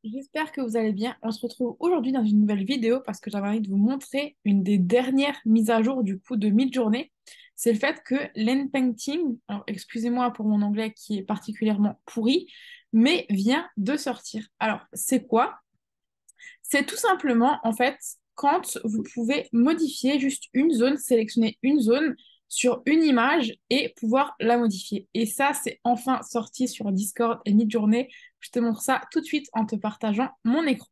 J'espère que vous allez bien. On se retrouve aujourd'hui dans une nouvelle vidéo parce que j'avais envie de vous montrer une des dernières mises à jour du coup de Midjourney. C'est le fait que l'Enpainting, alors excusez-moi pour mon anglais qui est particulièrement pourri, mais vient de sortir. Alors, c'est quoi? C'est tout simplement, en fait, quand vous pouvez modifier juste une zone, sélectionner une zone sur une image et pouvoir la modifier. Et ça, c'est enfin sorti sur Discord et Midjourney. Je te montre ça tout de suite en te partageant mon écran.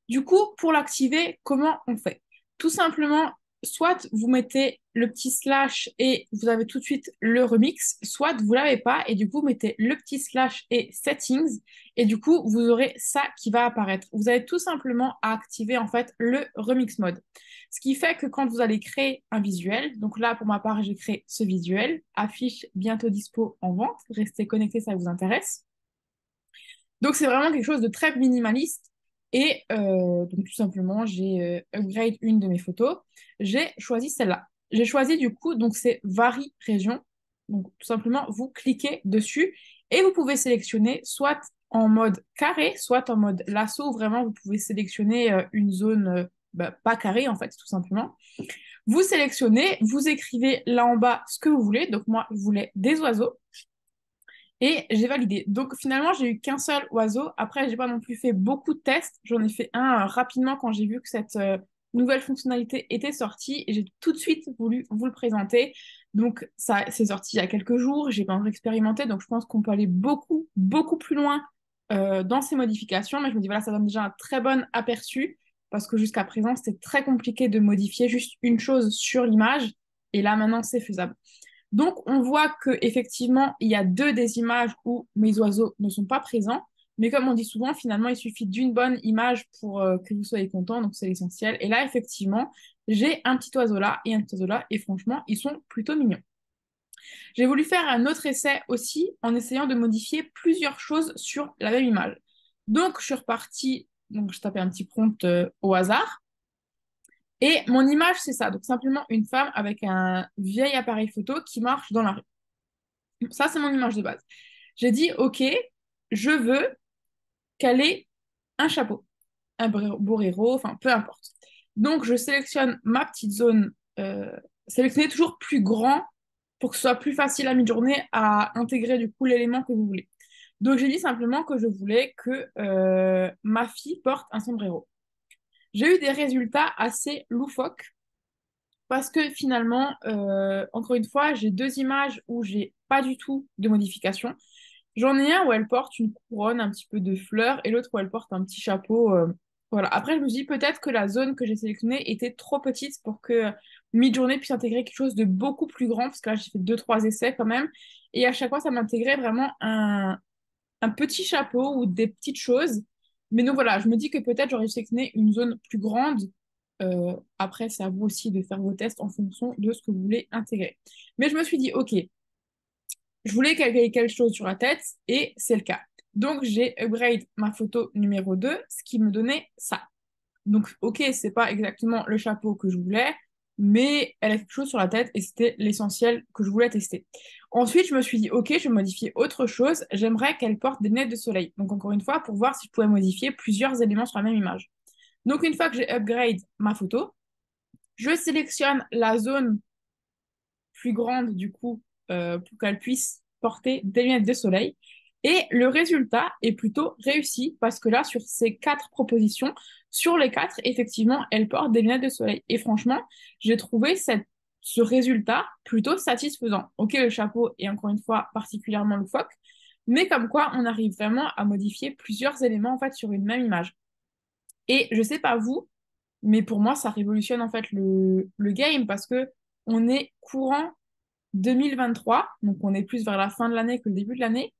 Du coup, pour l'activer, comment on fait? Tout simplement, soit vous mettez le petit slash et vous avez tout de suite le remix, soit vous l'avez pas et du coup, vous mettez le petit slash et settings et du coup, vous aurez ça qui va apparaître. Vous avez tout simplement à activer en fait le remix mode. Ce qui fait que quand vous allez créer un visuel, donc là, pour ma part, j'ai créé ce visuel, affiche bientôt dispo en vente, restez connectés, ça vous intéresse. Donc, c'est vraiment quelque chose de très minimaliste. Et donc, tout simplement, j'ai upgrade une de mes photos. J'ai choisi celle-là. J'ai choisi du coup, donc c'est Varie Région. Donc, tout simplement, vous cliquez dessus et vous pouvez sélectionner soit en mode carré, soit en mode lasso. Vraiment, vous pouvez sélectionner une zone pas carrée, en fait, tout simplement. Vous sélectionnez, vous écrivez là en bas ce que vous voulez. Donc, moi, je voulais des oiseaux. Et j'ai validé. Donc finalement, j'ai eu qu'un seul oiseau. Après, j'ai pas non plus fait beaucoup de tests. J'en ai fait un rapidement quand j'ai vu que cette nouvelle fonctionnalité était sortie. Et j'ai tout de suite voulu vous le présenter. Donc ça, c'est sorti il y a quelques jours. J'ai pas encore expérimenté. Donc je pense qu'on peut aller beaucoup, beaucoup plus loin dans ces modifications. Mais je me dis, voilà, ça donne déjà un très bon aperçu. Parce que jusqu'à présent, c'était très compliqué de modifier juste une chose sur l'image. Et là, maintenant, c'est faisable. Donc, on voit que effectivement, il y a deux des images où mes oiseaux ne sont pas présents. Mais comme on dit souvent, finalement, il suffit d'une bonne image pour que vous soyez content. Donc, c'est l'essentiel. Et là, effectivement, j'ai un petit oiseau là et un petit oiseau là. Et franchement, ils sont plutôt mignons. J'ai voulu faire un autre essai aussi en essayant de modifier plusieurs choses sur la même image. Donc, je suis repartie. Donc, je tapais un petit prompt au hasard. Et mon image, c'est ça. Donc, simplement une femme avec un vieil appareil photo qui marche dans la rue. Ça, c'est mon image de base. J'ai dit, OK, je veux qu'elle ait un chapeau, un borero, enfin, peu importe. Donc, je sélectionne ma petite zone, sélectionnez toujours plus grand pour que ce soit plus facile à mi-journée à intégrer du coup l'élément que vous voulez. Donc, j'ai dit simplement que je voulais que ma fille porte un sombrero. J'ai eu des résultats assez loufoques parce que finalement, encore une fois, j'ai deux images où j'ai pas du tout de modification. J'en ai un où elle porte une couronne, un petit peu de fleurs, et l'autre où elle porte un petit chapeau. Voilà. Après, je me suis dit peut-être que la zone que j'ai sélectionnée était trop petite pour que Midjourney puisse intégrer quelque chose de beaucoup plus grand, parce que là, j'ai fait deux, trois essais quand même. Et à chaque fois, ça m'intégrait vraiment un petit chapeau ou des petites choses. Mais donc voilà, je me dis que peut-être j'aurais sélectionné une zone plus grande. Après, c'est à vous aussi de faire vos tests en fonction de ce que vous voulez intégrer. Mais je me suis dit, OK, je voulais qu'elle ait quelque chose sur la tête et c'est le cas. Donc, j'ai upgrade ma photo numéro 2, ce qui me donnait ça. Donc, ok, c'est pas exactement le chapeau que je voulais, mais elle a quelque chose sur la tête et c'était l'essentiel que je voulais tester. Ensuite, je me suis dit, ok, je vais modifier autre chose. J'aimerais qu'elle porte des lunettes de soleil. Donc, encore une fois, pour voir si je pouvais modifier plusieurs éléments sur la même image. Donc, une fois que j'ai upgrade ma photo, je sélectionne la zone plus grande, du coup, pour qu'elle puisse porter des lunettes de soleil. Et le résultat est plutôt réussi parce que là, sur ces quatre propositions, sur les quatre, effectivement, elle porte des lunettes de soleil. Et franchement, j'ai trouvé ce résultat plutôt satisfaisant. Ok, le chapeau est encore une fois particulièrement loufoque, mais comme quoi on arrive vraiment à modifier plusieurs éléments en fait sur une même image. Et je sais pas vous, mais pour moi, ça révolutionne en fait le game parce que on est courant 2023, donc on est plus vers la fin de l'année que le début de l'année,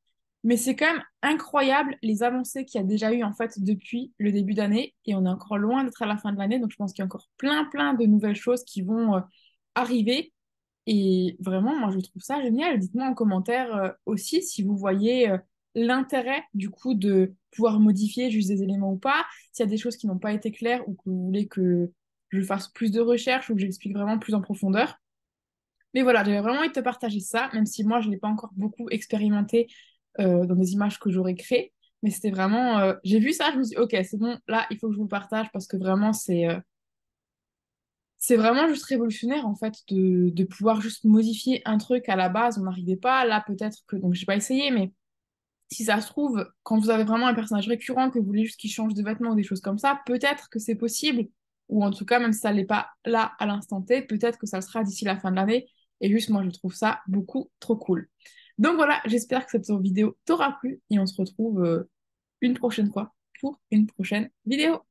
mais c'est quand même incroyable les avancées qu'il y a déjà eu en fait depuis le début d'année et on est encore loin d'être à la fin de l'année, donc je pense qu'il y a encore plein de nouvelles choses qui vont arriver et vraiment moi je trouve ça génial. Dites-moi en commentaire aussi si vous voyez l'intérêt du coup de pouvoir modifier juste des éléments ou pas, s'il y a des choses qui n'ont pas été claires ou que vous voulez que je fasse plus de recherches ou que j'explique vraiment plus en profondeur. Mais voilà, j'avais vraiment envie de te partager ça, même si moi, je ne l'ai pas encore beaucoup expérimenté dans des images que j'aurais créées. Mais c'était vraiment... j'ai vu ça, je me suis dit, ok, c'est bon, là, il faut que je vous le partage parce que vraiment, c'est vraiment juste révolutionnaire, en fait, de pouvoir juste modifier un truc à la base. On n'arrivait pas. Là, peut-être que... Donc, j'ai pas essayé, mais si ça se trouve, quand vous avez vraiment un personnage récurrent, que vous voulez juste qu'il change de vêtements ou des choses comme ça, peut-être que c'est possible, ou en tout cas, même si ça l'est pas là à l'instant T, peut-être que ça le sera d'ici la fin de l'année. Et juste, moi, je trouve ça beaucoup trop cool. Donc voilà, j'espère que cette vidéo t'aura plu et on se retrouve une prochaine fois pour une prochaine vidéo.